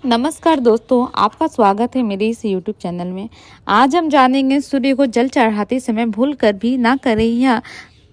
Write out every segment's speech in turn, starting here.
नमस्कार दोस्तों, आपका स्वागत है मेरे इस यूट्यूब चैनल में। आज हम जानेंगे सूर्य को जल चढ़ाते समय भूल कर भी ना करें या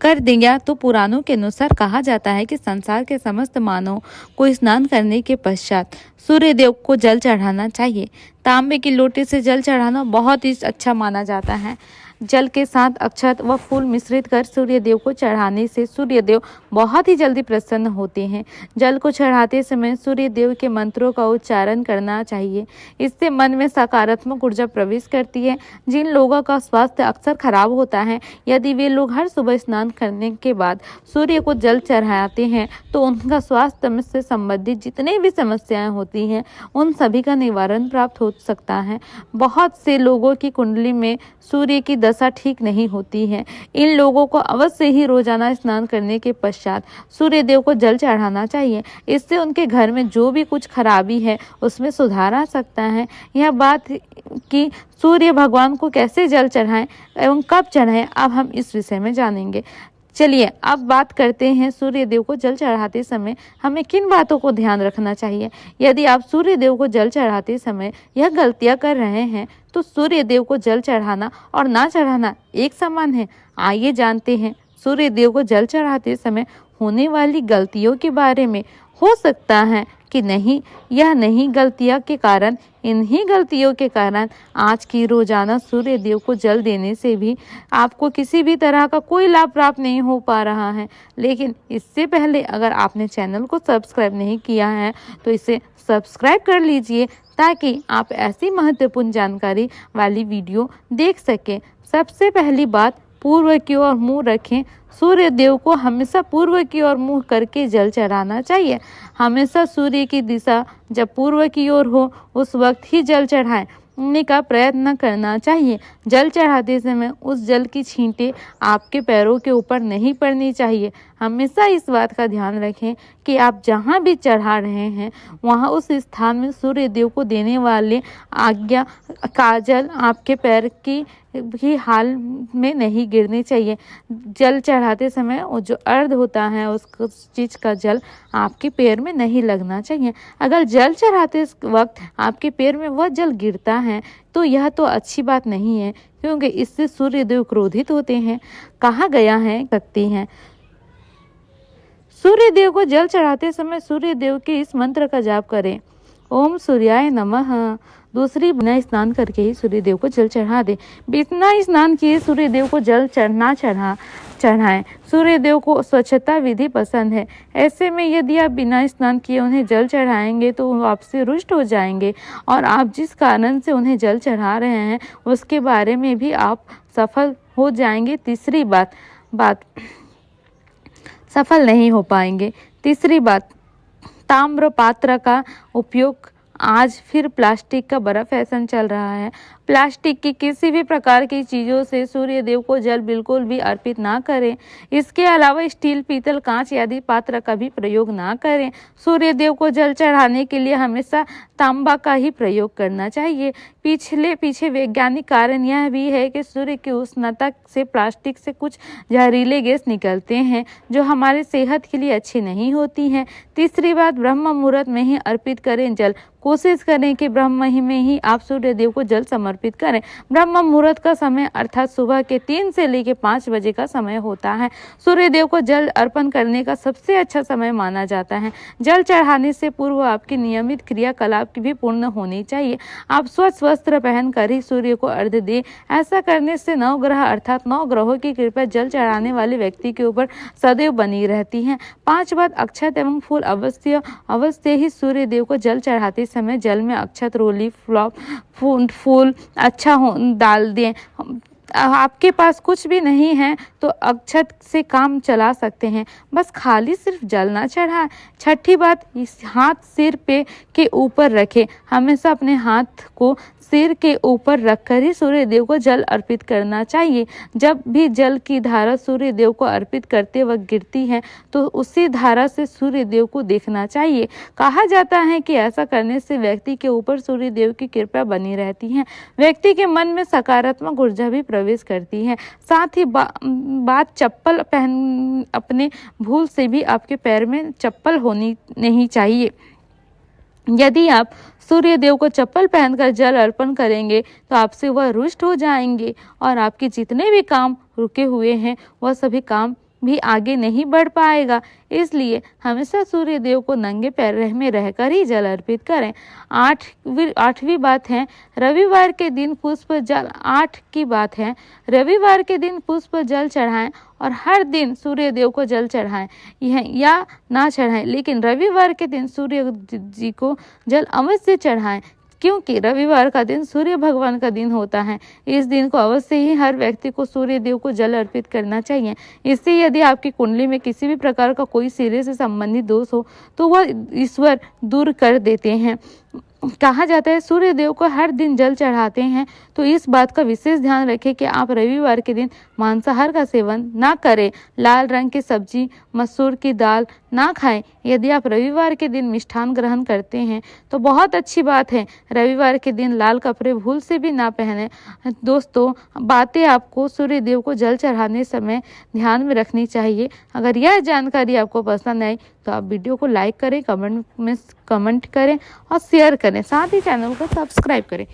कर दें या तो पुराणों के अनुसार कहा जाता है कि संसार के समस्त मानव को स्नान करने के पश्चात सूर्य देव को जल चढ़ाना चाहिए। तांबे की लोटे से जल चढ़ाना बहुत ही अच्छा माना जाता है। जल के साथ अक्षत व फूल मिश्रित कर सूर्य देव को चढ़ाने से सूर्य देव बहुत ही जल्दी प्रसन्न होते हैं। जल को चढ़ाते समय सूर्य देव के मंत्रों का उच्चारण करना चाहिए। इससे मन में सकारात्मक ऊर्जा प्रवेश करती है। जिन लोगों का स्वास्थ्य अक्सर खराब होता है, यदि वे लोग हर सुबह स्नान करने के बाद सूर्य को जल चढ़ाते हैं तो उनका स्वास्थ्य से संबंधित जितनी भी समस्याएं होती हैं उन सभी का निवारण प्राप्त हो सकता है। बहुत से लोगों की कुंडली में सूर्य की दशा ठीक नहीं होती है। इन लोगों को अवश्य ही रोजाना स्नान करने के पश्चात सूर्य देव को जल चढ़ाना चाहिए। इससे उनके घर में जो भी कुछ खराबी है उसमें सुधार आ सकता है। यह बात कि सूर्य भगवान को कैसे जल चढ़ाएं एवं कब चढ़ाएं, अब हम इस विषय में जानेंगे। चलिए अब बात करते हैं सूर्य देव को जल चढ़ाते समय हमें किन बातों को ध्यान रखना चाहिए। यदि आप सूर्य देव को जल चढ़ाते समय यह गलतियां कर रहे हैं तो सूर्य देव को जल चढ़ाना और ना चढ़ाना एक समान है। आइए जानते हैं सूर्य देव को जल चढ़ाते समय होने वाली गलतियों के बारे में। हो सकता है कि नहीं गलतियां के कारण, इन्हीं गलतियों के कारण आज की रोजाना सूर्य देव को जल देने से भी आपको किसी भी तरह का कोई लाभ प्राप्त नहीं हो पा रहा है। लेकिन इससे पहले अगर आपने चैनल को सब्सक्राइब नहीं किया है तो इसे सब्सक्राइब कर लीजिए ताकि आप ऐसी महत्वपूर्ण जानकारी वाली वीडियो देख सकें। सबसे पहली बात, पूर्व की ओर मुंह रखें। सूर्य देव को हमेशा पूर्व की ओर मुंह करके जल चढ़ाना चाहिए। हमेशा सूर्य की दिशा जब पूर्व की ओर हो उस वक्त ही जल चढ़ाने का प्रयत्न करना चाहिए। जल चढ़ाते समय उस जल की छींटे आपके पैरों के ऊपर नहीं पड़नी चाहिए। हमेशा इस बात का ध्यान रखें कि आप जहाँ भी चढ़ा रहे हैं वहाँ उस स्थान में सूर्य देव को देने वाले आज्ञा का जल आपके पैर की भी हाल में नहीं गिरनी चाहिए। जल चढ़ाते समय वो जो अर्ध होता है उस चीज का जल आपके पैर में नहीं लगना चाहिए। अगर जल चढ़ाते वक्त आपके पैर में वह जल गिरता है तो यह तो अच्छी बात नहीं है, क्योंकि इससे सूर्य देव क्रोधित होते हैं। कहा गया है सकती हैं सूर्य देव को जल चढ़ाते समय सूर्य देव के इस मंत्र का जाप करें, ओम सूर्याय नमः। दूसरी, बिना स्नान करके ही सूर्य देव को जल चढ़ा दे। बिना स्नान किए सूर्य देव को जल चढ़ाएं। सूर्य देव को स्वच्छता विधि पसंद है। ऐसे में यदि आप बिना स्नान किए उन्हें जल चढ़ाएंगे तो वो आपसे रुष्ट हो जाएंगे और आप जिस कारण से उन्हें जल चढ़ा रहे हैं उसके बारे में भी आप सफल हो जाएंगे। तीसरी बात सफल नहीं हो पाएंगे। तीसरी बात, ताम्र पात्र का उपयोग। आज फिर प्लास्टिक का बड़ा फैशन चल रहा है। प्लास्टिक की किसी भी प्रकार की चीज़ों से सूर्य देव को जल बिल्कुल भी अर्पित ना करें। इसके अलावा स्टील, पीतल, कांच आदि पात्र का भी प्रयोग ना करें। सूर्य देव को जल चढ़ाने के लिए हमेशा तांबा का ही प्रयोग करना चाहिए। पीछे वैज्ञानिक कारण यह भी है कि सूर्य की उष्णता से प्लास्टिक से कुछ जहरीले गैस निकलते हैं जो हमारे सेहत के लिए अच्छी नहीं होती हैं। तीसरी बात, ब्रह्म मुहूर्त में ही अर्पित करें जल। कोशिश करें कि ब्रह्म में ही आप सूर्य देव को जल समर्पित करें। ब्रह्म मुहूर्त का समय अर्थात सुबह के 3 से लेकर 5 बजे का समय होता है। सूर्य देव को जल अर्पण करने का सबसे अच्छा समय माना जाता है। जल चढ़ाने से पूर्व आपकी नियमित क्रियाकलाप की भी पूर्ण होनी चाहिए। आप स्वच्छ वस्त्र पहनकर ही सूर्य को अर्घ्य दें। ऐसा करने से 9 ग्रह अर्थात 9 ग्रहों की कृपा जल चढ़ाने वाले व्यक्ति के ऊपर सदैव बनी रहती है। 5 बात, अक्षत एवं फूल अवश्य ही सूर्य देव को जल चढ़ाते समय जल में अक्षत, रोली, फूल डाल दें। आपके पास कुछ भी नहीं है तो अक्षत से काम चला सकते हैं, बस खाली सिर्फ जल ना चढ़ाएं। छठी बात, इस हाथ सिर के ऊपर रखें। हमेशा अपने हाथ को सिर के ऊपर रखकर ही सूर्य देव को जल अर्पित करना चाहिए। जब भी जल की धारा सूर्य देव को अर्पित करते वक्त गिरती है तो उसी धारा से सूर्य देव को देखना चाहिए। कहा जाता है कि ऐसा करने से व्यक्ति के ऊपर सूर्य देव की कृपा बनी रहती है। व्यक्ति के मन में सकारात्मक ऊर्जा भी प्रवेश करती है। साथ ही बात चप्पल पहन, अपने भूल से भी आपके पैर में चप्पल होनी नहीं चाहिए। यदि आप सूर्य देव को चप्पल पहनकर जल अर्पण करेंगे तो आपसे वह रुष्ट हो जाएंगे और आपके जितने भी काम रुके हुए हैं वह सभी काम भी आगे नहीं बढ़ पाएगा। इसलिए हमेशा सूर्य देव को नंगे पैर में रहकर ही जल अर्पित करें। आठवीं बात है रविवार के दिन पुष्प जल 8 की बात है रविवार के दिन पुष्प जल चढ़ाएं और हर दिन सूर्य देव को जल चढ़ाएं यह या ना चढ़ाएं, लेकिन रविवार के दिन सूर्य जी को जल अवश्य चढ़ाएं, क्योंकि रविवार का दिन सूर्य भगवान का दिन होता है। इस दिन को अवश्य ही हर व्यक्ति को सूर्य देव को जल अर्पित करना चाहिए। इससे यदि आपकी कुंडली में किसी भी प्रकार का कोई सिरे से संबंधित दोष हो तो वह ईश्वर दूर कर देते हैं। कहा जाता है सूर्य देव को हर दिन जल चढ़ाते हैं, तो इस बात का विशेष ध्यान रखें कि आप रविवार के दिन मांसाहार का सेवन ना करें, लाल रंग की सब्जी, मसूर की दाल ना खाएं। यदि आप रविवार के दिन मिष्ठान ग्रहण करते हैं तो बहुत अच्छी बात है। रविवार के दिन लाल कपड़े भूल से भी ना पहने। दोस्तों, बातें आपको सूर्य देव को जल चढ़ाने समय ध्यान में रखनी चाहिए। अगर यह जानकारी आपको पसंद आई तो आप वीडियो को लाइक करें, कमेंट करें और शेयर करें, साथ ही चैनल को सब्सक्राइब करें।